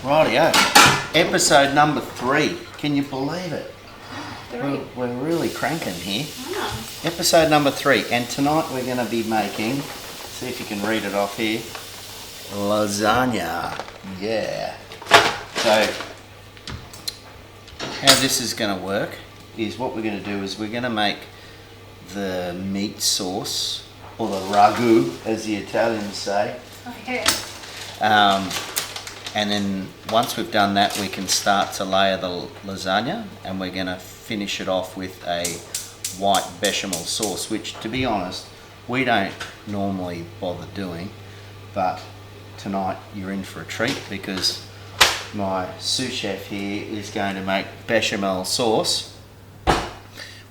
Rightio. Episode number 3. Can you believe it? 3. We're really cranking here. Oh. Episode number 3. And tonight we're going to be making, see if you can read it off here, lasagna. Yeah. So, how this is going to work is what we're going to do is we're going to make the meat sauce, or the ragu, as the Italians say. Oh, yeah. And then once we've done that, we can start to layer the lasagna, and we're going to finish it off with a white bechamel sauce, which, to be honest, we don't normally bother doing, but tonight you're in for a treat because my sous chef here is going to make bechamel sauce,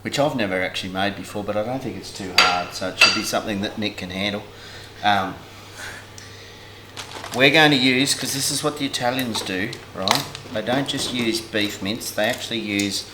which I've never actually made before, but I don't think it's too hard, so it should be something that Nick can handle. We're going to use, because this is what the Italians do, right? They don't just use beef mince, they actually use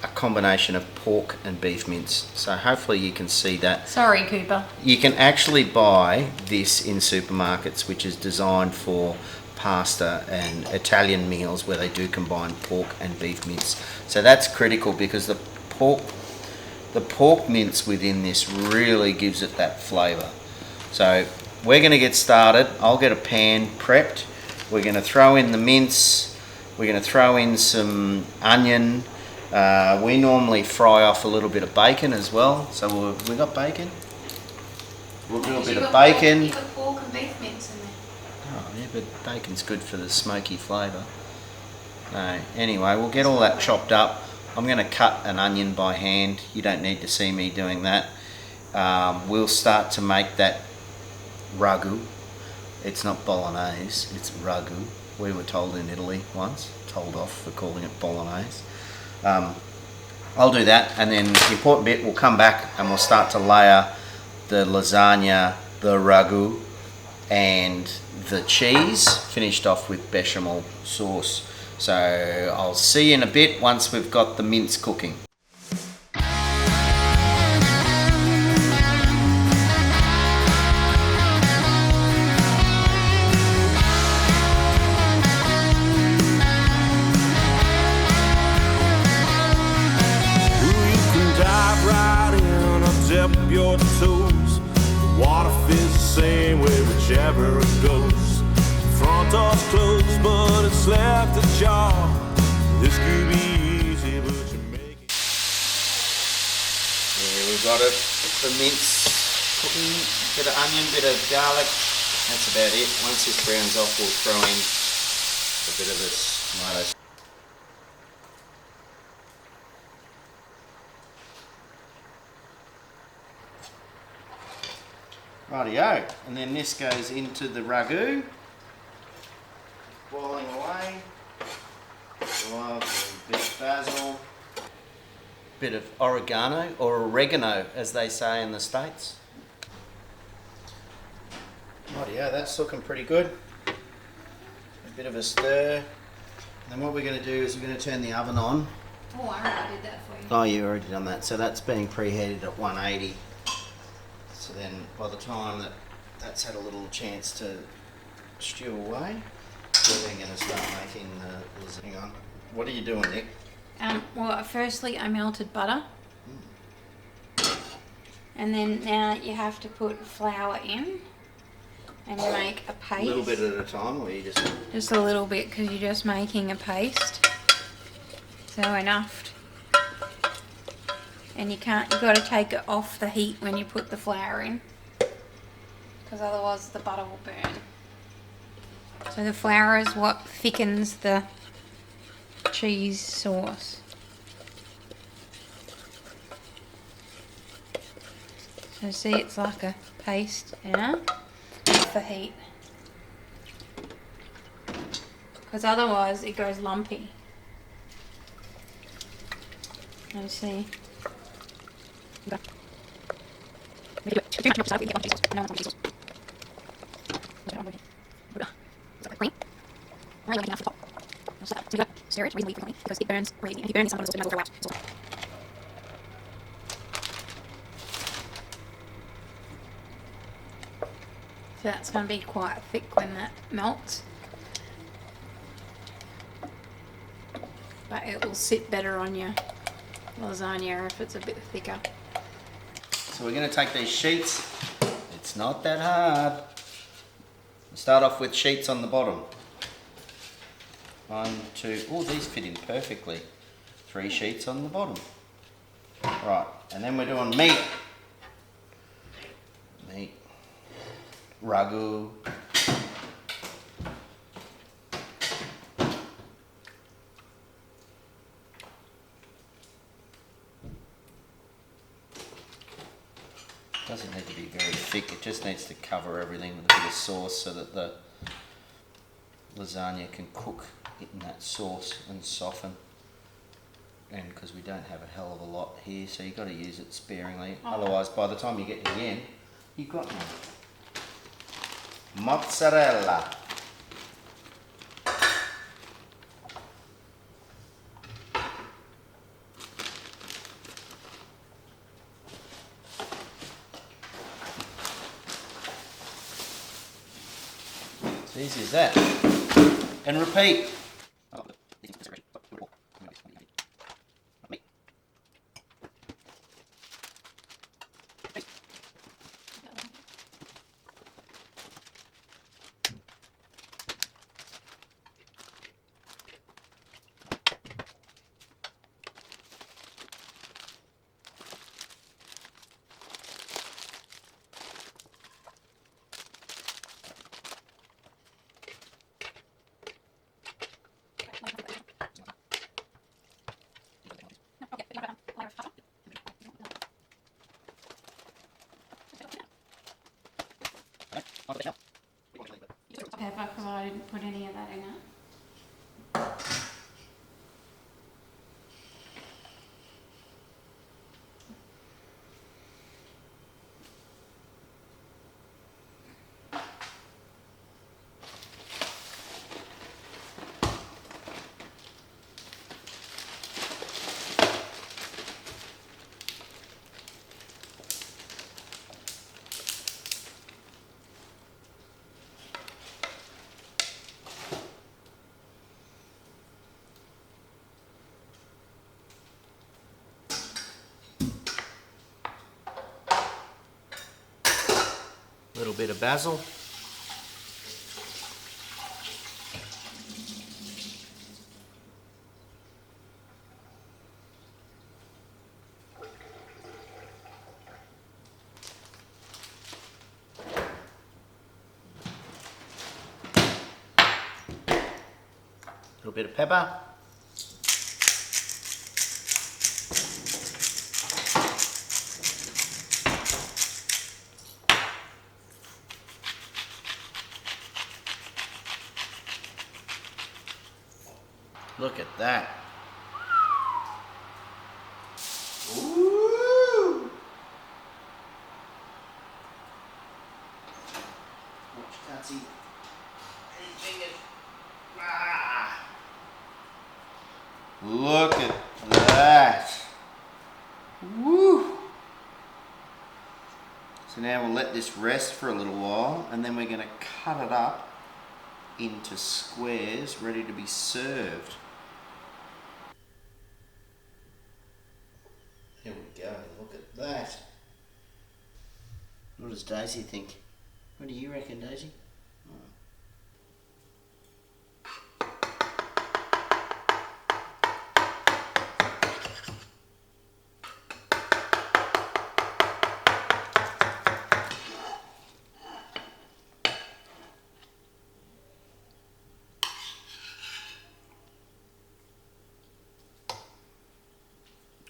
a combination of pork and beef mince. So hopefully you can see that. Sorry, Cooper. You can actually buy this in supermarkets, which is designed for pasta and Italian meals where they do combine pork and beef mince. So that's critical because the pork mince within this really gives it that flavour. So we're going to get started. I'll get a pan prepped. We're going to throw in the mince. We're going to throw in some onion. We normally fry off a little bit of bacon as well. So we got bacon. We'll do a bit of bacon. You've got pork and beef mince in there. Oh yeah, but bacon's good for the smoky flavour. No, anyway, we'll get all that chopped up. I'm going to cut an onion by hand. You don't need to see me doing that. We'll start to make that ragu. It's not bolognese, it's ragu. We were told in Italy once, told off for calling it bolognese. I'll do that, and then the important bit, we'll come back and we'll start to layer the lasagna, the ragu, and the cheese, finished off with bechamel sauce. So I'll see you in a bit once we've got the mince cooking. Your toes, water feels the same way whichever it goes. Front door's closed, but it's left ajar. This could be easy, but you make it. Yeah, we've got it. The mince cooking, bit of onion, bit of garlic. That's about it. Once this browns off, we'll throw in a bit of this tomato. Rightio, and then this goes into the ragu, boiling away. Love a bit of basil, bit of oregano, or oregano as they say in the States. Rightio, that's looking pretty good. A bit of a stir. And then what we're going to do is we're going to turn the oven on. Oh, I already did that for you. Oh, you've already done that. So that's being preheated at 180. So then by the time that that's had a little chance to stew away, we're then going to start making the lasagna. Hang on. What are you doing, Nick? Well, firstly I melted butter. And then now you have to put flour in and make a paste. A little bit at a time, or you just... Just a little bit because you're just making a paste. So enough. And you've got to take it off the heat when you put the flour in, because otherwise the butter will burn. So the flour is what thickens the cheese sauce. So see, it's like a paste, off the heat. Because otherwise it goes lumpy. You see. Stir it reasonably frequently because it burns really. If you burn something, it will out. So that's going to be quite thick when that melts. but it will sit better on your lasagna if it's a bit thicker. So we're going to take these sheets. It's not that hard. Start off with sheets on the bottom. 1, 2, oh, these fit in perfectly. 3 sheets on the bottom. Right, and then we're doing meat. Meat. Ragu. Doesn't need to be very thick, it just needs to cover everything with a bit of sauce so that the lasagna can cook in that sauce and soften. And because we don't have a hell of a lot here, so you've got to use it sparingly. Oh. Otherwise, by the time you get to the end, you've got none. Mozzarella. It's easy as that. And repeat. Pepper, because I didn't put any of that in it. A little bit of basil. A little bit of pepper. Look at that. Ooh. Watch, can't see any fingers. Ah. Look at that. Woo. So now we'll let this rest for a little while and then we're going to cut it up into squares ready to be served. Here we go, look at that. What does Daisy think? What do you reckon, Daisy?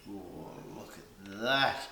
Oh, look at that.